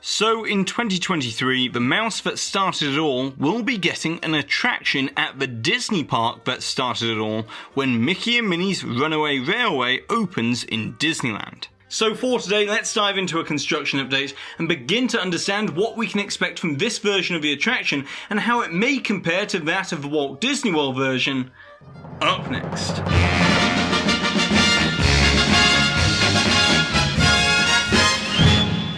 So in 2023, the mouse that started it all will be getting an attraction at the Disney park that started it all when Mickey and Minnie's Runaway Railway opens in Disneyland. So for today, let's dive into a construction update and begin to understand what we can expect from this version of the attraction and how it may compare to that of the Walt Disney World version. Up next.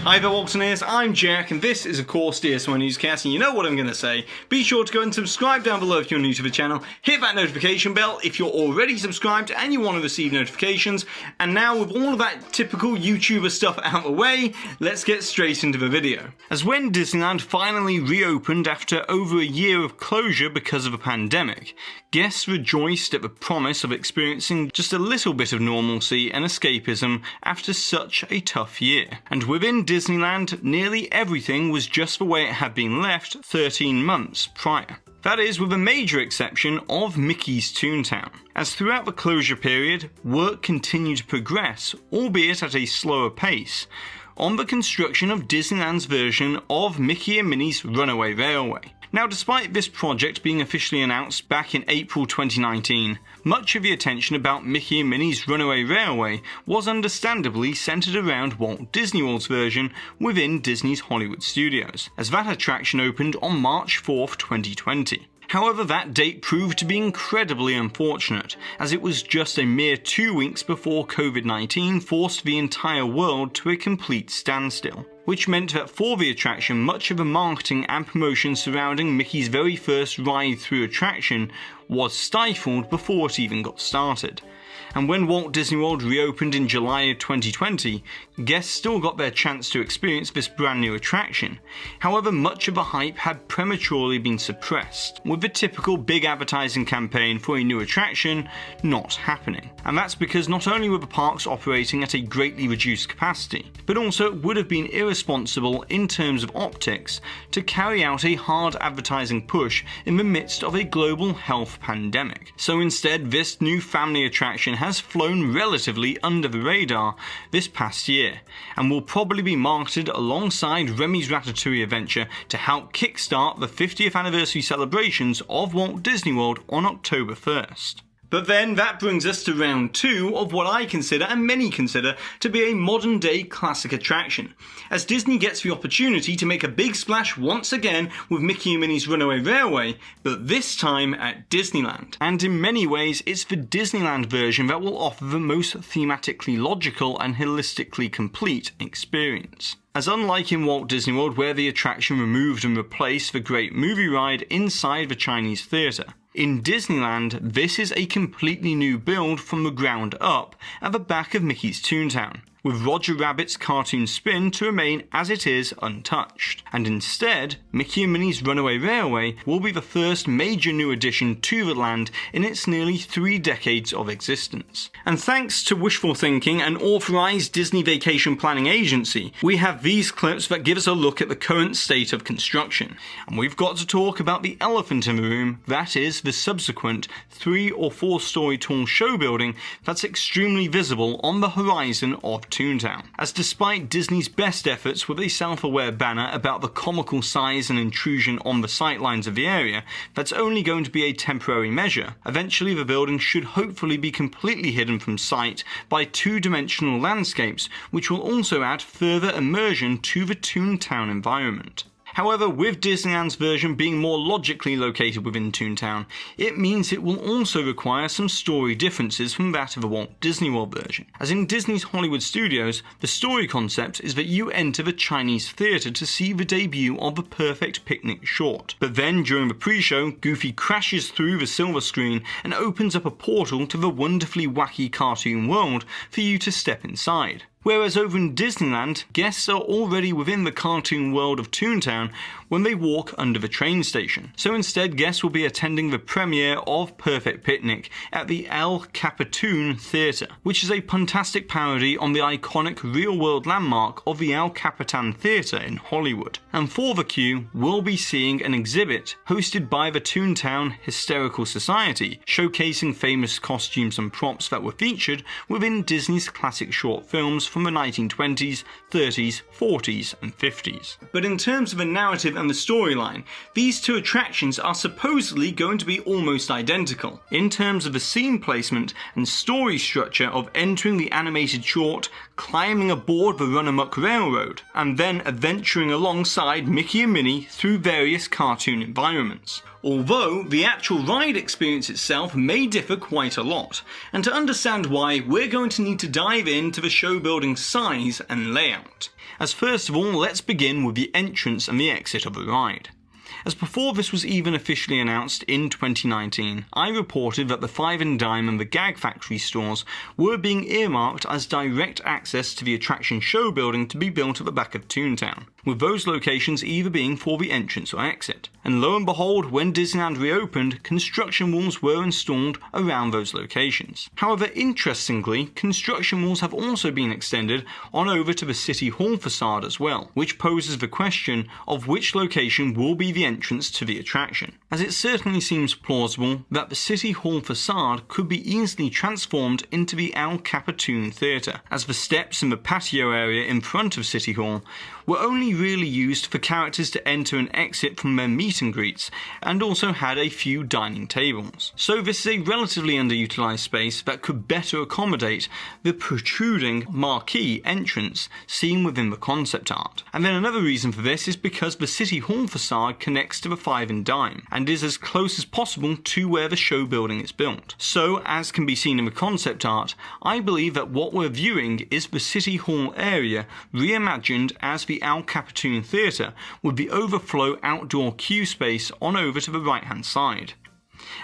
Hi there Waltineers, I'm Jack and this is of course DSNY Newscast, and you know what I'm going to say. Be sure to go and subscribe down below if you're new to the channel, hit that notification bell if you're already subscribed and you want to receive notifications, and now with all of that typical YouTuber stuff out of the way, let's get straight into the video. As when Disneyland finally reopened after over a year of closure because of a pandemic, guests rejoiced at the promise of experiencing just a little bit of normalcy and escapism after such a tough year. And within Disneyland, nearly everything was just the way it had been left 13 months prior. That is, with a major exception of Mickey's Toontown, as throughout the closure period, work continued to progress, albeit at a slower pace, on the construction of Disneyland's version of Mickey and Minnie's Runaway Railway. Now, despite this project being officially announced back in April 2019, much of the attention about Mickey and Minnie's Runaway Railway was understandably centered around Walt Disney World's version within Disney's Hollywood Studios, as that attraction opened on March 4th, 2020. However, that date proved to be incredibly unfortunate, as it was just a mere 2 weeks before COVID-19 forced the entire world to a complete standstill, which meant that for the attraction, much of the marketing and promotion surrounding Mickey's very first ride-through attraction was stifled before it even got started. And when Walt Disney World reopened in July of 2020, guests still got their chance to experience this brand new attraction. However, much of the hype had prematurely been suppressed, with the typical big advertising campaign for a new attraction not happening. And that's because not only were the parks operating at a greatly reduced capacity, but also it would have been irresponsible in terms of optics to carry out a hard advertising push in the midst of a global health pandemic. So instead, this new family attraction has flown relatively under the radar this past year, and will probably be marketed alongside Remy's Ratatouille adventure to help kickstart the 50th anniversary celebrations of Walt Disney World on October 1st. But then that brings us to round 2 of what I consider, and many consider, to be a modern day classic attraction, as Disney gets the opportunity to make a big splash once again with Mickey and Minnie's Runaway Railway, but this time at Disneyland. And in many ways, it's the Disneyland version that will offer the most thematically logical and holistically complete experience. As unlike in Walt Disney World, where the attraction removed and replaced the great movie ride inside the Chinese theatre, in Disneyland, this is a completely new build from the ground up at the back of Mickey's Toontown, with Roger Rabbit's cartoon spin to remain as it is untouched. And instead, Mickey and Minnie's Runaway Railway will be the first major new addition to the land in its nearly 3 decades of existence. And thanks to wishful thinking and authorised Disney vacation planning agency, we have these clips that give us a look at the current state of construction. And we've got to talk about the elephant in the room, that is the subsequent 3 or 4 story tall show building that's extremely visible on the horizon of Toontown. As despite Disney's best efforts with a self-aware banner about the comical size and intrusion on the sightlines of the area, that's only going to be a temporary measure. Eventually the building should hopefully be completely hidden from sight by 2-dimensional landscapes, which will also add further immersion to the Toontown environment. However, with Disneyland's version being more logically located within Toontown, it means it will also require some story differences from that of the Walt Disney World version. As in Disney's Hollywood Studios, the story concept is that you enter the Chinese theatre to see the debut of the Perfect Picnic short. But then, during the pre-show, Goofy crashes through the silver screen and opens up a portal to the wonderfully wacky cartoon world for you to step inside. Whereas over in Disneyland, guests are already within the cartoon world of Toontown when they walk under the train station. So instead, guests will be attending the premiere of Perfect Picnic at the El Capitan Theatre, which is a puntastic parody on the iconic real-world landmark of the El Capitan Theatre in Hollywood. And for the queue, we'll be seeing an exhibit hosted by the Toontown Hysterical Society, showcasing famous costumes and props that were featured within Disney's classic short films from the 1920s, 30s, 40s, and 50s. But in terms of the narrative and the storyline, these two attractions are supposedly going to be almost identical, in terms of the scene placement and story structure of entering the animated short, climbing aboard the Run-a-Muck Railroad, and then adventuring alongside Mickey and Minnie through various cartoon environments. Although the actual ride experience itself may differ quite a lot, and to understand why, we're going to need to dive into the show building size and layout. As first of all, let's begin with the entrance and the exit of the ride. As before this was even officially announced in 2019, I reported that the Five and Dime and the Gag Factory stores were being earmarked as direct access to the attraction show building to be built at the back of Toontown, with those locations either being for the entrance or exit. And lo and behold, when Disneyland reopened, construction walls were installed around those locations. However, interestingly, construction walls have also been extended on over to the City Hall facade as well, which poses the question of which location will be the entrance to the attraction, as it certainly seems plausible that the City Hall facade could be easily transformed into the El Capitan Theatre, as the steps in the patio area in front of City Hall were only really used for characters to enter and exit from their meet and greets, and also had a few dining tables. So this is a relatively underutilized space that could better accommodate the protruding marquee entrance seen within the concept art. And then another reason for this is because the City Hall facade connects to the Five and Dime, and is as close as possible to where the show building is built. So, as can be seen in the concept art, I believe that what we're viewing is the City Hall area reimagined as the El Capitan Theatre, with the overflow outdoor queue space on over to the right hand side.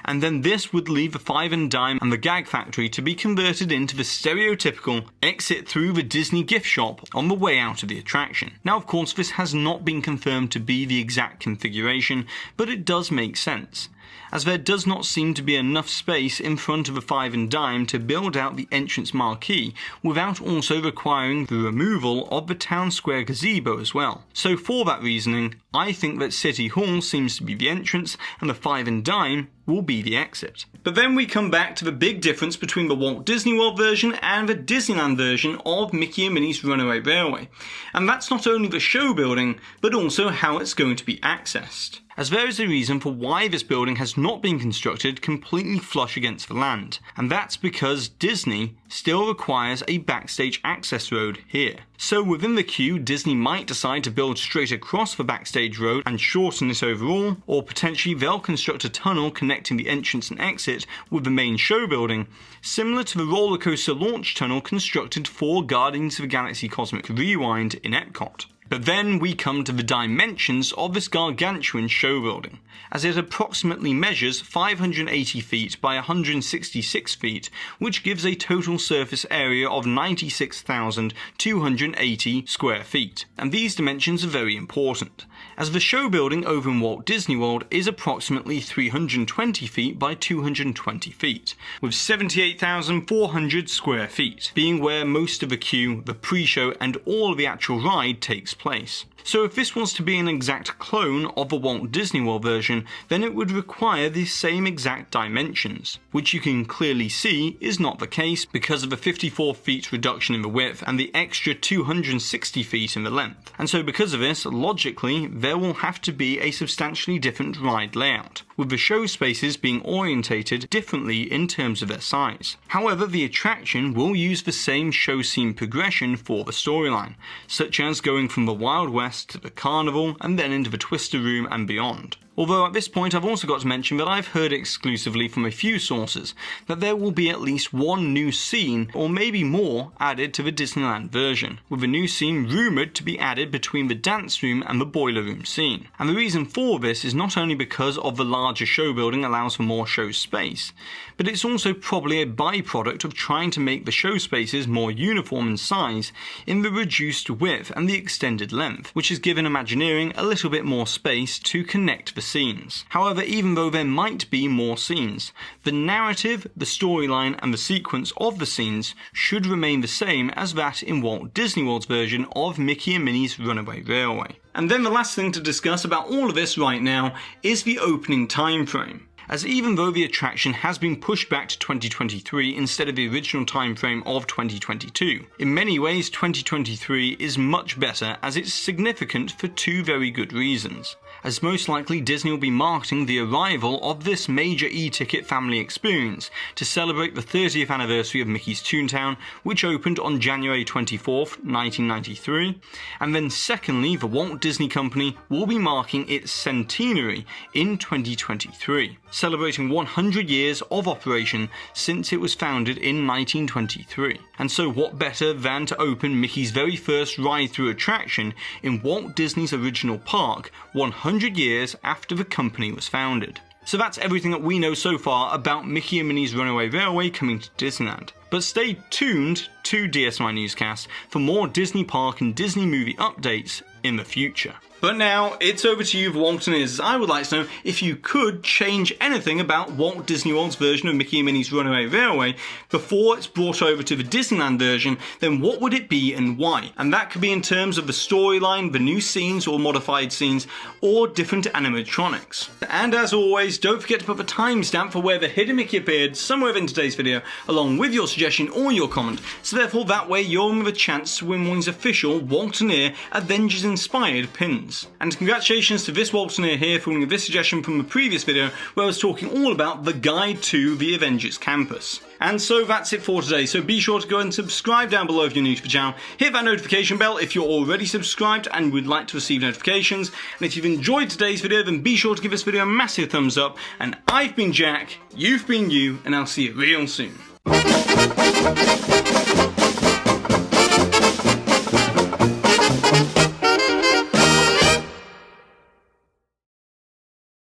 And then this would leave the Five and Dime and the Gag Factory to be converted into the stereotypical exit through the Disney gift shop on the way out of the attraction. Now of course this has not been confirmed to be the exact configuration, but it does make sense, as there does not seem to be enough space in front of the Five and Dime to build out the entrance marquee without also requiring the removal of the town square gazebo as well. So for that reasoning, I think that City Hall seems to be the entrance and the Five and Dime will be the exit. But then we come back to the big difference between the Walt Disney World version and the Disneyland version of Mickey and Minnie's Runaway Railway, and that's not only the show building, but also how it's going to be accessed, as there is a reason for why this building has not been constructed completely flush against the land, and that's because Disney still requires a backstage access road here. So within the queue, Disney might decide to build straight across the backstage road and shorten this overall, or potentially they'll construct a tunnel connecting the entrance and exit with the main show building, similar to the roller coaster launch tunnel constructed for Guardians of the Galaxy Cosmic Rewind in Epcot. But then we come to the dimensions of this gargantuan show building, as it approximately measures 580 feet by 166 feet, which gives a total surface area of 96,280 square feet. And these dimensions are very important, as the show building over in Walt Disney World is approximately 320 feet by 220 feet, with 78,400 square feet, being where most of the queue, the pre-show and all of the actual ride takes place. So if this was to be an exact clone of the Walt Disney World version, then it would require the same exact dimensions, which you can clearly see is not the case because of the 54 feet reduction in the width and the extra 260 feet in the length. And so because of this, logically, there will have to be a substantially different ride layout, with the show spaces being orientated differently in terms of their size. However, the attraction will use the same show scene progression for the storyline, such as going from the Wild West to the Carnival and then into the Twister Room and beyond. Although at this point I've also got to mention that I've heard exclusively from a few sources that there will be at least one new scene, or maybe more, added to the Disneyland version, with a new scene rumoured to be added between the dance room and the boiler room scene. And the reason for this is not only because of the larger show building allows for more show space, but it's also probably a byproduct of trying to make the show spaces more uniform in size in the reduced width and the extended length, which has given Imagineering a little bit more space to connect the scenes. However, even though there might be more scenes, the narrative, the storyline and the sequence of the scenes should remain the same as that in Walt Disney World's version of Mickey and Minnie's Runaway Railway. And then the last thing to discuss about all of this right now is the opening time frame. as even though the attraction has been pushed back to 2023 instead of the original timeframe of 2022. In many ways, 2023 is much better, as it's significant for two very good reasons. As most likely Disney will be marketing the arrival of this major e-ticket family experience to celebrate the 30th anniversary of Mickey's Toontown, which opened on January 24th, 1993, and then secondly, the Walt Disney Company will be marking its centenary in 2023, celebrating 100 years of operation since it was founded in 1923. And so what better than to open Mickey's very first ride-through attraction in Walt Disney's original park 100 years after the company was founded. So that's everything that we know so far about Mickey and Minnie's Runaway Railway coming to Disneyland. But stay tuned to DSNY Newscast for more Disney Park and Disney movie updates in the future. But now, it's over to you, the Waltineers. I would like to know if you could change anything about Walt Disney World's version of Mickey and Minnie's Runaway Railway before it's brought over to the Disneyland version, then what would it be and why? And that could be in terms of the storyline, the new scenes or modified scenes, or different animatronics. And as always, don't forget to put the timestamp for where the hidden Mickey appeared somewhere in today's video, along with your suggestion or your comment, so therefore that way you're in with a chance to win one of these official Waltineer Avengers-inspired pins. And congratulations to this Waltineer here for winning this suggestion from the previous video where I was talking all about the guide to the Avengers campus. And so that's it for today, so be sure to go and subscribe down below if you're new to the channel, hit that notification bell if you're already subscribed and would like to receive notifications, and if you've enjoyed today's video then be sure to give this video a massive thumbs up, and I've been Jack, you've been you, and I'll see you real soon.